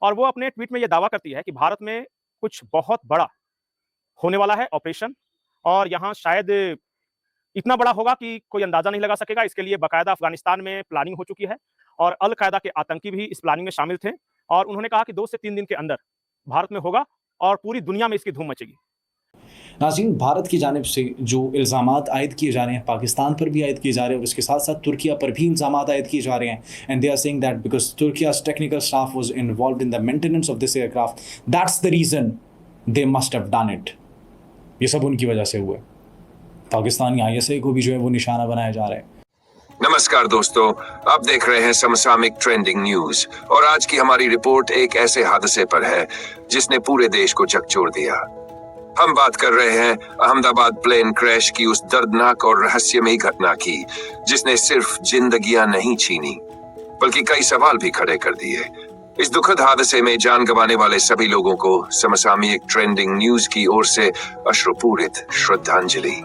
और वो अपने ट्वीट में ये दावा करती है कि भारत में कुछ बहुत बड़ा होने वाला है ऑपरेशन और यहाँ शायद इतना बड़ा होगा कि कोई अंदाजा नहीं लगा सकेगा। इसके लिए बाकायदा अफ़गानिस्तान में प्लानिंग हो चुकी है और अल-कायदा के आतंकी भी इस प्लानिंग में शामिल थे और उन्होंने कहा कि 2 से 3 दिन के अंदर भारत में होगा और पूरी दुनिया में इसकी धूम मचेगी। नाज़रीन, भारत की जानिब से जो इल्ज़ामात आयद किए जा रहे हैं, पाकिस्तान पर भी आयद किए जा रहे हैं और उसके साथ साथ तुर्किया पर भी इल्ज़ामात आयद किए जा रहे हैं, and they are saying that because Turkiye's technical staff was involved in the maintenance of this aircraft, that's the reason they must have done it. ये सब उनकी वजह से हुआ है। पाकिस्तानी आईएसआई को भी जो है वो निशाना बनाया जा रहा है। नमस्कार दोस्तों, आप देख रहे हैं समसामयिक ट्रेंडिंग न्यूज और आज की हमारी रिपोर्ट एक ऐसे हादसे पर है जिसने पूरे देश को झकझोर दिया। हम बात कर रहे हैं अहमदाबाद प्लेन क्रैश की, उस दर्दनाक और रहस्यमयी घटना की जिसने सिर्फ जिंदगियां नहीं छीनी बल्कि कई सवाल भी खड़े कर दिए। इस दुखद हादसे में जान गंवाने वाले सभी लोगों को समसामयिक ट्रेंडिंग न्यूज की ओर से अश्रुपूरित श्रद्धांजलि।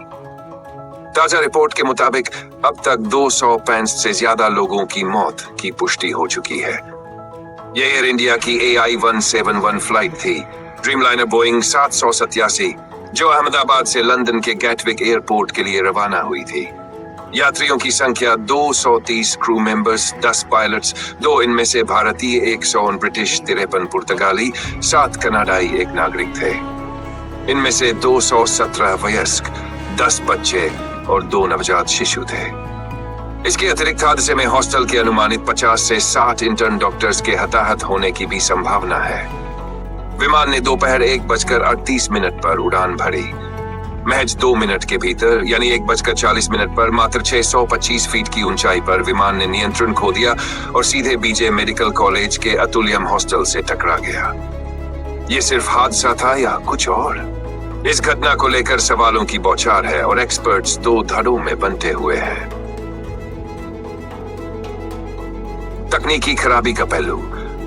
ताजा रिपोर्ट के मुताबिक अब तक 265 से ज्यादा लोगों की मौत की पुष्टि हो चुकी है। यह एयर इंडिया की AI-171 फ्लाइट थी, ड्रीमलाइनर बोइंग 787, जो अहमदाबाद से लंदन के गैटविक एयरपोर्ट के लिए रवाना हुई थी। यात्रियों की संख्या 230, क्रू मेंबर्स 10 पायलट्स, 2 इनमें से भारतीय, 100 ब्रिटिश, 53 पुर्तगाली, 7 कनाडाई, 1 नागरिक थे। इनमें से 217 वयस्क, 10 बच्चे और 2 नवजात शिशु थे। इसके अतिरिक्त हादसे में हॉस्टल के अनुमानित 50 से 60 इंटर्न डॉक्टर्स के हताहत होने की भी संभावना है। विमान ने दोपहर 1:38 पर उड़ान भरी। महज 2 मिनट के भीतर यानी 1:40 पर मात्र 625 फीट की ऊंचाई पर विमान ने नियंत्रण खो दिया और सीधे बीजे मेडिकल कॉलेज के अतुल्यम हॉस्टल से टकरा गया। ये सिर्फ हादसा था या कुछ और? इस घटना को लेकर सवालों की बौछार है और एक्सपर्ट्स 2 धड़ों में बंटे हुए हैं। तकनीकी खराबी का पहलू।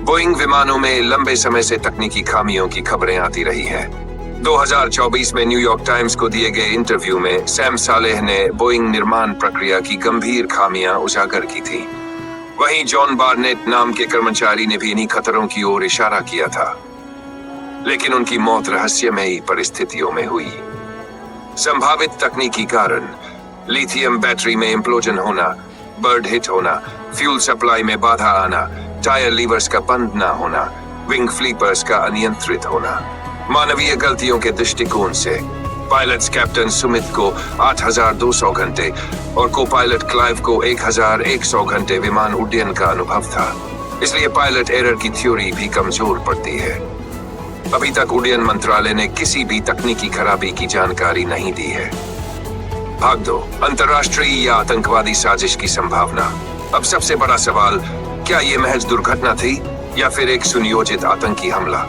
बोइंग विमानों में लंबे समय से तकनीकी खामियों की खबरें आती रही हैं। 2024 में न्यूयॉर्क टाइम्स को दिए गए इंटरव्यू में सैम सालेह ने बोइंग निर्माण प्रक्रिया की गंभीर खामियां उजागर की थी। वहीं जॉन बार्नेट नाम के कर्मचारी ने भी इन्हीं खतरों की ओर इशारा किया था, लेकिन उनकी मौत रहस्यमयी परिस्थितियों में हुई। संभावित तकनीकी कारण: लिथियम बैटरी में इम्प्लोजन होना, बर्ड हिट होना, फ्यूल सप्लाई में बाधा आना, टायर लीवर्स का बंद ना होना, विंग फ्लीपर्स का अनियंत्रित होना। मानवीय गलतियों के दृष्टिकोण से पायलट्स कैप्टन सुमित को 8,200 घंटे और को पायलट क्लाइव को 1,100 घंटे विमान उड्डयन का अनुभव था, इसलिए पायलट एरर की थ्योरी भी कमजोर पड़ती है। अभी तक उड्डयन मंत्रालय ने किसी भी तकनीकी खराबी की जानकारी नहीं दी है। भाग 2, अंतर्राष्ट्रीय या आतंकवादी साजिश की संभावना। अब सबसे बड़ा सवाल, क्या ये महज दुर्घटना थी या फिर एक सुनियोजित आतंकी हमला?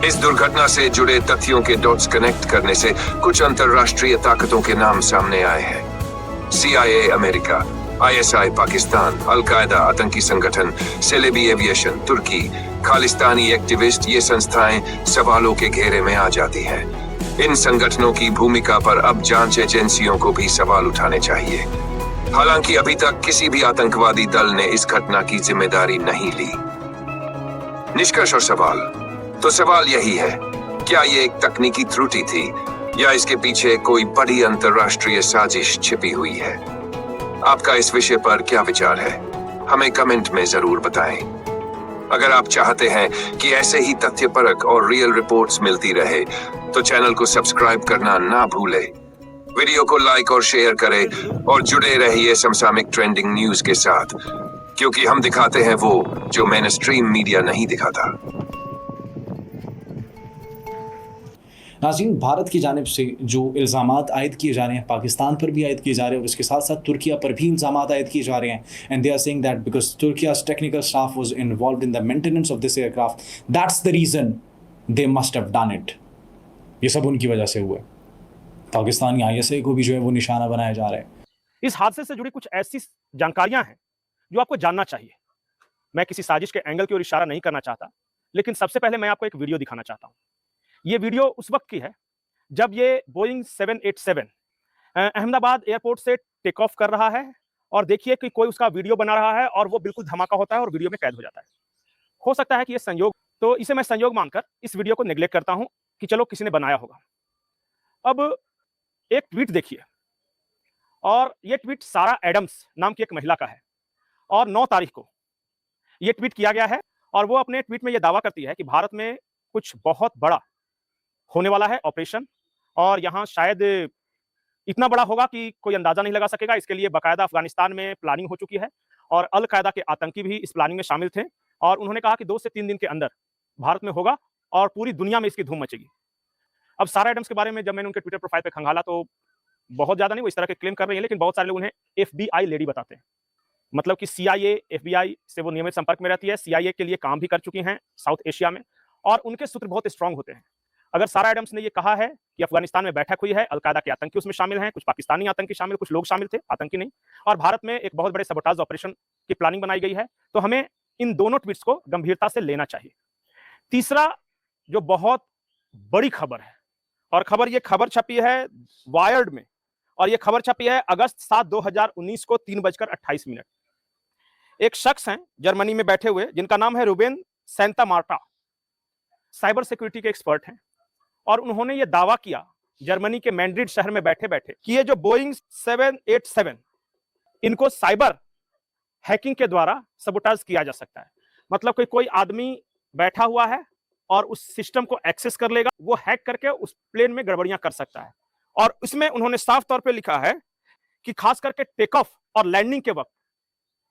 इस दुर्घटना से जुड़े तथ्यों के डॉट्स कनेक्ट करने से कुछ अंतर्राष्ट्रीय ताकतों के नाम सामने आए हैं। CIA America, ISI Pakistan, al Qaeda आतंकी संगठन, सेलेबी एविएशन तुर्की, खालिस्तानी एक्टिविस्ट, ये संस्थाएं सवालों के घेरे में आ जाती हैं। इन संगठनों की भूमिका पर अब जांच एजेंसियों को भी सवाल उठाने चाहिए। हालांकि अभी तक किसी भी आतंकवादी दल ने इस घटना की जिम्मेदारी नहीं ली। निष्कर्ष और सवाल। तो सवाल यही है, क्या ये एक तकनीकी त्रुटि थी या इसके पीछे कोई बड़ी अंतर्राष्ट्रीय साजिश छिपी हुई है? आपका इस विषय पर क्या विचार है? हमें कमेंट में जरूर बताएं। अगर आप चाहते हैं कि ऐसे ही तथ्यपरक और रियल रिपोर्ट्स मिलती रहे तो चैनल को सब्सक्राइब करना ना भूलें। वीडियो को लाइक और शेयर करें और जुड़े रहिए समसामयिक ट्रेंडिंग न्यूज के साथ, क्योंकि हम दिखाते हैं वो जो मेनस्ट्रीम मीडिया नहीं दिखाता। नाज़रीन, भारत की जानिब से जो इल्ज़ामात आयद किए जा रहे हैं, पाकिस्तान पर भी आयद किए जा रहे हैं और उसके साथ साथ तुर्किया पर भी इल्ज़ामात आयद किए जा रहे हैं, and they are saying that because Turkiye's technical staff was involved in the maintenance of this aircraft, that's the reason they must have done it. ये सब उनकी वजह से हुआ है। पाकिस्तानी आईएसआई को भी जो है वो निशाना बनाया जा रहा है। इस हादसे से जुड़ी कुछ ऐसी जानकारियां हैं जो आपको जानना चाहिए। मैं किसी साजिश के एंगल की ओर इशारा नहीं करना चाहता, लेकिन सबसे पहले मैं आपको एक वीडियो दिखाना चाहता हूं। ये वीडियो उस वक्त की है जब ये बोइंग 787 अहमदाबाद एयरपोर्ट से टेक ऑफ कर रहा है और देखिए कि कोई उसका वीडियो बना रहा है और वो बिल्कुल धमाका होता है और वीडियो में कैद हो जाता है। हो सकता है कि ये संयोग तो इसे मैं संयोग मानकर इस वीडियो को नेग्लेक्ट करता हूं कि चलो किसी ने बनाया होगा। अब एक ट्वीट देखिए, और ये ट्वीट सारा एडम्स नाम की एक महिला का है, और 9 तारीख को ये ट्वीट किया गया है, और वो अपने ट्वीट में ये दावा करती है कि भारत में कुछ बहुत बड़ा होने वाला है ऑपरेशन, और यहाँ शायद इतना बड़ा होगा कि कोई अंदाजा नहीं लगा सकेगा। इसके लिए बाकायदा अफगानिस्तान में प्लानिंग हो चुकी है, और अल कायदा के आतंकी भी इस प्लानिंग में शामिल थे, और उन्होंने कहा कि 2 से 3 दिन के अंदर भारत में होगा और पूरी दुनिया में इसकी धूम मचेगी। अब सारा एडम्स के बारे में जब मैंने उनके ट्विटर प्रोफाइल पे खंगाला तो बहुत ज्यादा नहीं वो इस तरह के क्लेम कर रही है, लेकिन बहुत सारे लोग उन्हें FBI लेडी बताते हैं। मतलब कि CIA, FBI से वो नियमित संपर्क में रहती है, CIA के लिए काम भी कर चुकी हैं साउथ एशिया में, और उनके सूत्र बहुत स्ट्रांग होते हैं। अगर सारा एडम्स ने ये कहा है कि अफगानिस्तान में बैठक हुई है, अल कायदा के आतंकी उसमें शामिल हैं, कुछ पाकिस्तानी आतंकी शामिल, कुछ लोग शामिल थे, आतंकी नहीं, और भारत में एक बहुत बड़े सबोटाज ऑपरेशन की प्लानिंग बनाई गई है, तो हमें इन दोनों ट्वीट्स को गंभीरता से लेना चाहिए। तीसरा जो बहुत बड़ी खबर है, और ये खबर छपी है वायर्ड में, और ये खबर छपी है अगस्त 7, 2019 को 3:28। एक शख्स हैं जर्मनी में बैठे हुए जिनका नाम है रुबेन सेंटामार्टा, साइबर सिक्योरिटी के एक्सपर्ट हैं, और उन्होंने ये दावा किया जर्मनी के मैड्रिड शहर में बैठे बैठे कि ये जो बोइंग 787 इनको साइबर हैकिंग के द्वारा सबोटाज किया जा सकता है। मतलब कोई आदमी बैठा हुआ है और उस सिस्टम को एक्सेस कर लेगा, वो हैक करके उस प्लेन में गड़बड़ियां कर सकता है। और इसमें उन्होंने साफ तौर पे लिखा है कि खास करके टेक ऑफ और लैंडिंग के वक्त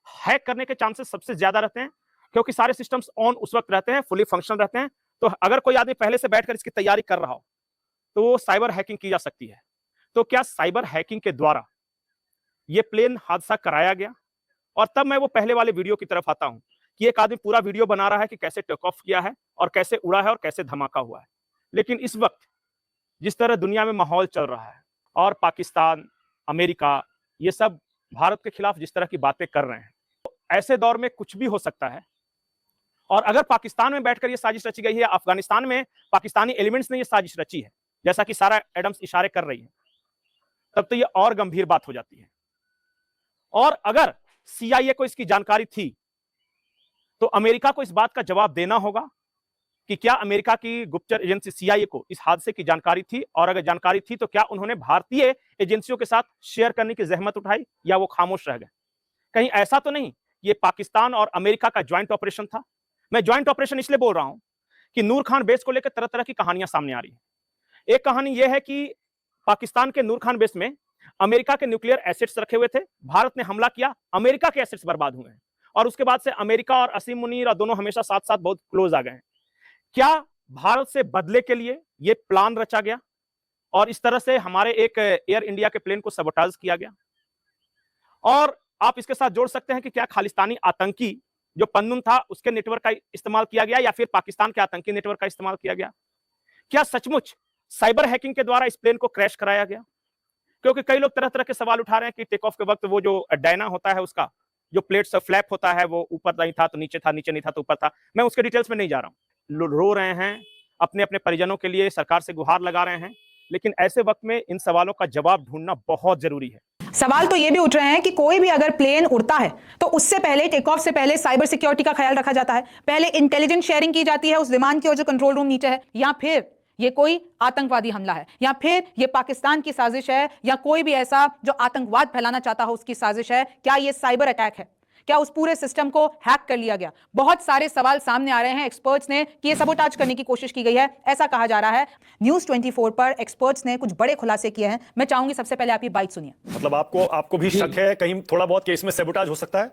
हैक करने के चांसेस सबसे ज्यादा रहते हैं, क्योंकि सारे सिस्टम्स ऑन उस वक्त रहते हैं, फुली फंक्शनल रहते हैं। तो अगर कोई आदमी पहले से बैठकर इसकी तैयारी कर रहा हो तो वो साइबर हैकिंग की जा सकती है। तो क्या साइबर हैकिंग के द्वारा ये प्लेन हादसा कराया गया? और तब मैं वो पहले वाले वीडियो की तरफ आता हूं कि एक आदमी पूरा वीडियो बना रहा है कि कैसे टेक ऑफ किया है और कैसे उड़ा है और कैसे धमाका हुआ है। लेकिन इस वक्त जिस तरह दुनिया में माहौल चल रहा है, और पाकिस्तान, अमेरिका, ये सब भारत के खिलाफ जिस तरह की बातें कर रहे हैं, तो ऐसे दौर में कुछ भी हो सकता है। और अगर पाकिस्तान में बैठकर ये साजिश रची गई है, अफगानिस्तान में पाकिस्तानी एलिमेंट्स ने ये साजिश रची है, जैसा कि सारा एडम्स इशारे कर रही है, तब तो ये और गंभीर बात हो जाती है। और अगर CIA को इसकी जानकारी थी तो अमेरिका को इस बात का जवाब देना होगा कि क्या अमेरिका की गुप्तचर एजेंसी CIA को इस हादसे की जानकारी थी, और अगर जानकारी थी तो क्या उन्होंने भारतीय एजेंसियों के साथ शेयर करने की जहमत उठाई, या वो खामोश रह गए? कहीं ऐसा तो नहीं ये पाकिस्तान और अमेरिका का ज्वाइंट ऑपरेशन था? मैं ज्वाइंट ऑपरेशन इसलिए बोल रहा हूं कि नूर खान बेस को लेकर तरह तरह की कहानियां सामने आ रही है। एक कहानी यह है कि पाकिस्तान के नूर खान बेस में अमेरिका के न्यूक्लियर एसेट्स रखे हुए थे, भारत ने हमला किया, अमेरिका के एसेट्स बर्बाद हुए हैं, और उसके बाद से अमेरिका और असीम मुनीर और दोनों हमेशा साथ साथ बहुत क्लोज आ गए हैं। क्या भारत से बदले के लिए यह प्लान रचा गया और इस तरह से हमारे एक एयर इंडिया के प्लेन को सबोटाज किया गया? और आप इसके साथ जोड़ सकते हैं कि क्या खालिस्तानी आतंकी जो पन्नून था उसके नेटवर्क का इस्तेमाल किया गया, या फिर पाकिस्तान के आतंकी नेटवर्क का इस्तेमाल किया गया? क्या सचमुच साइबर हैकिंग के द्वारा इस प्लेन को क्रैश कराया गया? क्योंकि कई लोग तरह तरह के सवाल उठा रहे हैं कि टेक ऑफ के वक्त वो जो डायना होता है उसका जो प्लेट्स फ्लैप होता है वो ऊपर नहीं था तो नीचे था, नीचे नहीं था तो ऊपर था। मैं उसके डिटेल्स में नहीं जा रहा हूं। रो रहे हैं, अपने अपने परिजनों के लिए सरकार से गुहार लगा रहे हैं, लेकिन ऐसे वक्त में इन सवालों का जवाब ढूंढना बहुत जरूरी है। सवाल तो ये भी उठ रहे हैं कि कोई भी अगर प्लेन उड़ता है तो उससे पहले, टेक ऑफ से पहले साइबर सिक्योरिटी का ख्याल रखा जाता है, पहले इंटेलिजेंस शेयरिंग की जाती है उस विमान की और जो कंट्रोल रूम नीचे है, या फिर ये कोई आतंकवादी हमला है, या फिर ये पाकिस्तान की साजिश है, या कोई भी ऐसा जो आतंकवाद फैलाना चाहता हो उसकी साजिश है? क्या ये साइबर अटैक है? क्या उस पूरे सिस्टम को हैक कर लिया गया? बहुत सारे सवाल सामने आ रहे हैं एक्सपर्ट्स ने कि ये सबोटाज करने की कोशिश की गई है, ऐसा कहा जा रहा है। न्यूज़ 24 पर एक्सपर्ट्स ने कुछ बड़े खुलासे किए हैं। मैं चाहूंगी सबसे पहले आप ये बाइट सुनिए। मतलब आपको भी शक है कहीं थोड़ा बहुत केस में सबोटाज हो सकता है?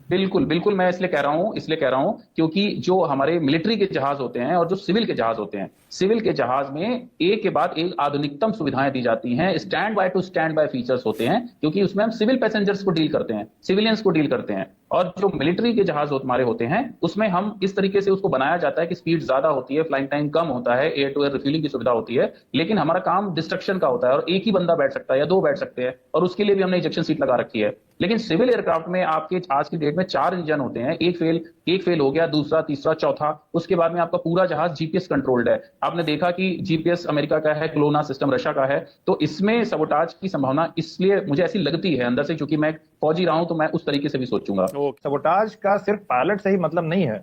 बिल्कुल मैं इसलिए कह रहा हूं क्योंकि जो हमारे मिलिट्री के जहाज होते हैं और जो सिविल के जहाज होते हैं, सिविल के जहाज में एक के बाद एक आधुनिकतम सुविधाएं दी जाती हैं, stand by two stand by features होते हैं, क्योंकि उसमें हम सिविल पैसेंजर्स को डील करते हैं, सिविलियंस को डील करते हैं। और जो मिलिट्री के जहाज हमारे होते हैं उसमें हम इस तरीके से उसको बनाया जाता है कि स्पीड ज्यादा होती है, फ्लाइंग टाइम कम होता है, एयर टू एयर रिफ्यूलिंग की सुविधा होती है, लेकिन हमारा काम डिस्ट्रक्शन का होता है और एक ही बंदा बैठ सकता है या 2 बैठ सकते हैं, और उसके लिए भी हमने इजेक्शन सीट लगा रखी है। लेकिन सिविल एयरक्राफ्ट में आपके आज की डेट में 4 इंजन होते हैं, एक फेल हो गया, दूसरा, तीसरा, चौथा, उसके बाद में आपका पूरा जहाज जीपीएस कंट्रोल्ड है। आपने देखा कि जीपीएस अमेरिका का है, क्लोना सिस्टम रशिया का है, तो इसमें सबोटाज की संभावना इसलिए मुझे ऐसी लगती है अंदर से, क्योंकि मैं फौजी रहा हूं तो मैं उस तरीके से भी सोचूंगा। सबोटाज का सिर्फ पायलट से ही मतलब नहीं है।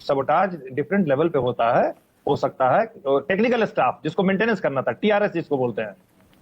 सबोटाज डिफरेंट लेवल पे होता है, हो सकता है। टेक्निकल स्टाफ जिसको मेंटेनेंस करना था, टीआरएस जिसको बोलते हैं,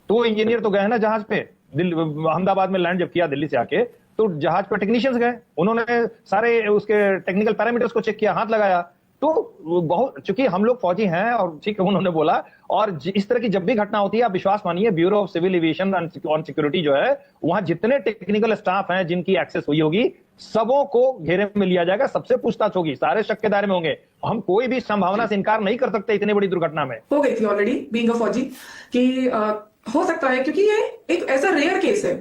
तो वो इंजीनियर तो गए ना जहाज पे, अहमदाबाद में लैंड जब किया दिल्ली से आके, तो जहाज पे टेक्नीशियंस गए, उन्होंने सारे उसके टेक्निकल पैरामीटर्स को चेक किया, हाथ लगाया। तो बहुत, चूंकि हम लोग फौजी हैं और ठीक है उन्होंने बोला, और इस तरह की जब भी घटना होती है आप विश्वास मानिए, bureau of civil aviation on security जो है, वहां जितने टेक्निकल स्टाफ हैं जिनकी एक्सेस हुई होगी, सबों को घेरे में लिया जाएगा, सबसे पूछताछ होगी, सारे शक के दायरे में होंगे। हम कोई भी संभावना से इनकार नहीं कर सकते इतनी बड़ी दुर्घटना में। हो गई थी ऑलरेडी बीइंग अ फौजी कि हो सकता है, क्योंकि ये एक ऐसा रेयर केस है,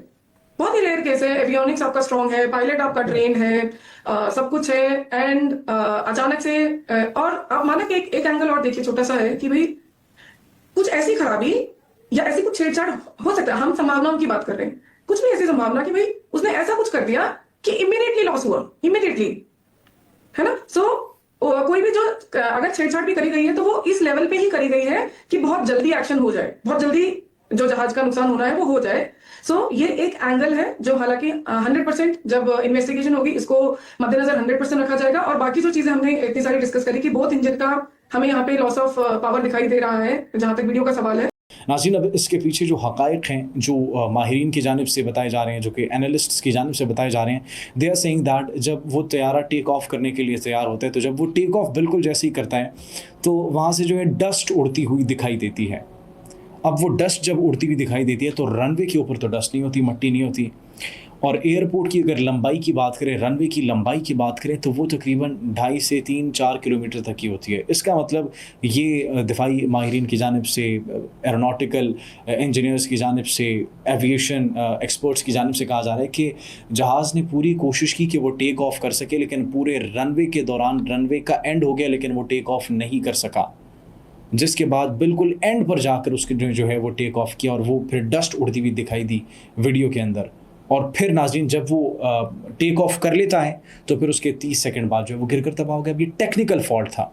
बहुत ही रेयर केस है। एवियोनिक्स आपका स्ट्रांग है, पायलट आपका ट्रेन है, सब कुछ है, एंड अचानक से और आप माना कि एक एंगल और देखिए छोटा सा है कि भाई कुछ ऐसी खराबी या ऐसी कुछ छेड़छाड़ हो सकता है, हम संभावनाओं की बात कर रहे हैं, कुछ भी ऐसी संभावना कि भाई उसने ऐसा कुछ कर दिया कि इमीडिएटली लॉस हुआ, इमीडिएटली, है ना। सो कोई भी जो अगर छेड़छाड़ भी करी गई है तो वो इस लेवल पे ही करी गई है कि बहुत जल्दी एक्शन हो जाए, बहुत जल्दी जो जहाज का नुकसान होना है वो हो जाए। सो ये एक एंगल है जो हालांकि 100% जब इन्वेस्टिगेशन होगी इसको मद्देनजर 100% रखा जाएगा। और बाकी जो चीजें हमने इतनी सारी डिस्कस करी कि बोथ इंजन का हमें यहाँ पे लॉस ऑफ पावर दिखाई दे रहा है जहां तक वीडियो का सवाल है। नाज़रीन, अब इसके पीछे जो हक़ाइक़ हैं, जो माहिरीन की जानिब से बताए जा रहे हैं, जो कि एनालिस्ट्स की जानिब से बताए जा रहे हैं, दे आर सेइंग दैट जब वो तैयारा टेक ऑफ करने के लिए तैयार होता है, तो जब वो टेक ऑफ बिल्कुल जैसे ही करता है तो वहाँ से जो है डस्ट उड़ती हुई दिखाई देती है। अब वो डस्ट जब उड़ती हुई दिखाई देती है तो रनवे के ऊपर तो डस्ट नहीं होती, मट्टी नहीं होती, और एयरपोर्ट की अगर लंबाई की बात करें, रनवे की लंबाई की बात करें, तो वो तकरीबन 2.5 से 3-4 किलोमीटर तक की होती है। इसका मतलब ये दिफाई माहिरीन की जानिब से, एरोनॉटिकल इंजीनियर्स की जानिब से, एविएशन एक्सपर्ट्स की जानिब से कहा जा रहा है कि जहाज़ ने पूरी कोशिश की कि वो टेक ऑफ कर सके, लेकिन पूरे रनवे के दौरान रनवे का एंड हो गया लेकिन वो टेक ऑफ नहीं कर सका, जिसके बाद बिल्कुल एंड पर जाकर उसके जो है वो टेक ऑफ किया और वो फिर डस्ट उड़ती हुई दिखाई दी वीडियो के अंदर। और फिर नाज़रीन जब वो टेक ऑफ कर लेता है तो फिर उसके 30 सेकंड बाद जो है वो गिरकर तबाह हो गया। अब ये टेक्निकल फॉल्ट था,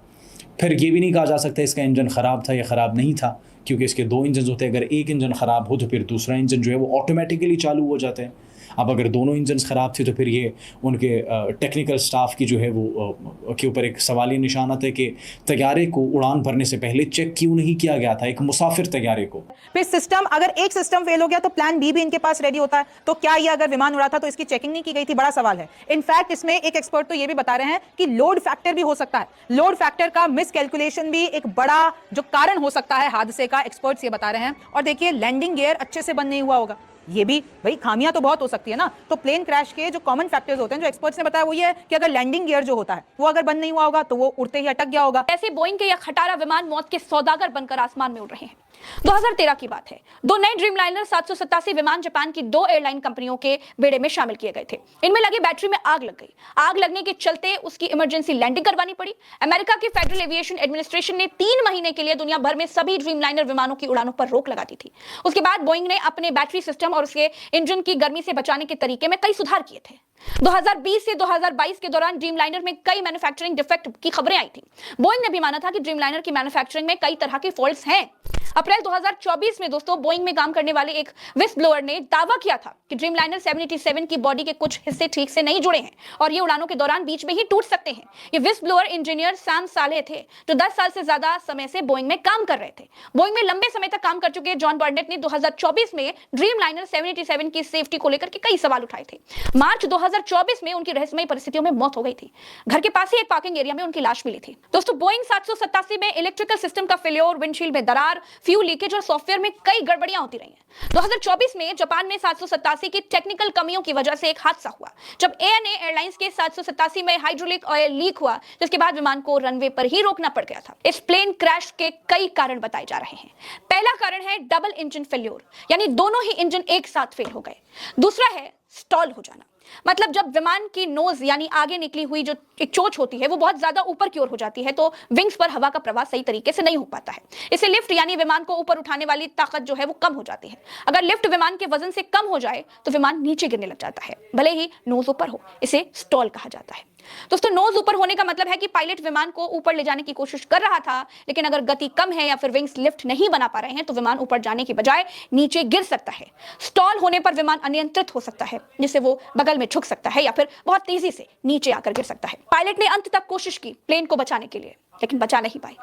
फिर ये भी नहीं कहा जा सकता इसका इंजन ख़राब था या ख़राब नहीं था, क्योंकि इसके 2 इंजन होते हैं। अगर एक इंजन ख़राब हो तो फिर दूसरा इंजन जो है वो ऑटोमेटिकली चालू हो जाते हैं। अब अगर दोनों इंजन ख़राब थे तो फिर ये उनके टेक्निकल स्टाफ की जो है वो के ऊपर एक सवालिया निशान आता है कि तैयारे को उड़ान भरने से पहले चेक क्यों नहीं किया गया था एक मुसाफिर तैयारे को। फिर सिस्टम, अगर एक सिस्टम फेल हो गया तो प्लान बी भी इनके पास रेडी होता है। तो क्या ये अगर विमान उड़ा था तो इसकी चेकिंग नहीं की गई थी? बड़ा सवाल है। इनफैक्ट इसमें एक एक्सपर्ट तो ये भी बता रहे हैं कि लोड फैक्टर भी हो सकता है, लोड फैक्टर का मिसकैलकुलेशन भी एक बड़ा जो कारण हो सकता है हादसे का, एक्सपर्ट्स ये बता रहे हैं। और देखिए लैंडिंग गियर अच्छे से बंद नहीं हुआ होगा, ये भी भाई खामियां तो बहुत हो सकती है ना। तो प्लेन क्रैश के जो कॉमन फैक्टर्स होते हैं जो एक्सपर्ट्स ने बताया वो ये है कि अगर लैंडिंग गियर जो होता है वो अगर बंद नहीं हुआ होगा तो वो उड़ते ही अटक गया होगा। ऐसे बोइंग के ये खटारा विमान मौत के सौदागर बनकर आसमान में उड़ रहे हैं। 2013 की बात है, 2 नए ड्रीमलाइनर 787 विमान जापान की 2 एयरलाइन कंपनियों के बेड़े में शामिल किए गए थे। इनमें लगी बैटरी में आग लग गई। आग लगने के चलते उसकी इमरजेंसी लैंडिंग करवानी पड़ी। अमेरिका की फेडरल एविएशन एडमिनिस्ट्रेशन ने 3 महीने के लिए दुनिया भर में सभी ड्रीमलाइनर विमानों की उड़ानों पर रोक लगा दी थी। उसके बाद बोइंग ने अपने बैटरी सिस्टम और उसके इंजन की गर्मी से बचाने के तरीके में कई सुधार किए थे। 2020 से 2022 के दौरान ड्रीमलाइनर में कई मैन्युफैक्चरिंग डिफेक्ट की खबरें आई थी। बोइंग ने भी माना था कि ड्रीमलाइनर की मैन्युफैक्चरिंग में कई तरह के फॉल्ट्स हैं। अप्रैल 2024 में दोस्तों बोइंग में काम करने वाले एक विस्ल ब्लोअर ने दावा किया था कि ड्रीमलाइनर 787 की बॉडी के कुछ हिस्से ठीक से नहीं जुड़े हैं और ये उड़ानों के दौरान बीच में ही टूट सकते हैं। ये विस्ल ब्लोअर इंजीनियर सैम साले थे जो 10 साल से ज्यादा समय से बोइंग में काम कर रहे थे। बोइंग में लंबे समय तक काम कर चुके जॉन बर्नेट ने 2024 में ड्रीमलाइनर 787 की सेफ्टी को लेकर के कई सवाल उठाए थे। मार्च 2024 में उनकी रहस्यमयी परिस्थितियों में मौत हो गई थी। घर के पास ही एक पार्किंग एरिया में उनकी लाश मिली थी। दोस्तों बोइंग 787 में इलेक्ट्रिकल सिस्टम का फेलियर, विंडशील्ड में दरार, फ्यूल लीकेज और सॉफ्टवेयर में कई गड़बड़ियां होती रही हैं। 2024 में जापान में 787 की टेक्निकल कमियों की वजह से एक हादसा हुआ जब एएनए एयरलाइंस के 787 में हाइड्रोलिक ऑयल लीक हुआ, जिसके बाद विमान को रनवे पर ही रोकना पड़ गया था। इस प्लेन क्रैश के कई कारण बताए जा रहे हैं। पहला कारण है डबल इंजन फेल्योर, यानी दोनों ही इंजन एक साथ फेल हो गए। दूसरा है स्टॉल हो जाना, मतलब जब विमान की नोज यानी आगे निकली हुई जो एक चोंच होती है वो बहुत ज्यादा ऊपर की ओर हो जाती है तो विंग्स पर हवा का प्रवाह सही तरीके से नहीं हो पाता है। इससे लिफ्ट यानी विमान को ऊपर उठाने वाली ताकत जो है वो कम हो जाती है। अगर लिफ्ट विमान के वजन से कम हो जाए तो विमान नीचे गिरने लग जाता है, भले ही नोज ऊपर हो। इसे स्टॉल कहा जाता है। दोस्तों नोज ऊपर होने का मतलब है कि पायलट विमान को ऊपर ले जाने की कोशिश कर रहा था, लेकिन अगर गति कम है या फिर विंग्स लिफ्ट नहीं बना पा रहे हैं तो विमान ऊपर जाने की बजाय नीचे गिर सकता है। स्टॉल होने पर विमान अनियंत्रित हो सकता है, जिससे वो बगल में झुक सकता है या फिर बहुत तेजी से नीचे आकर गिर सकता है। पायलट ने अंत तक कोशिश की प्लेन को बचाने के लिए, लेकिन बचा नहीं पाई।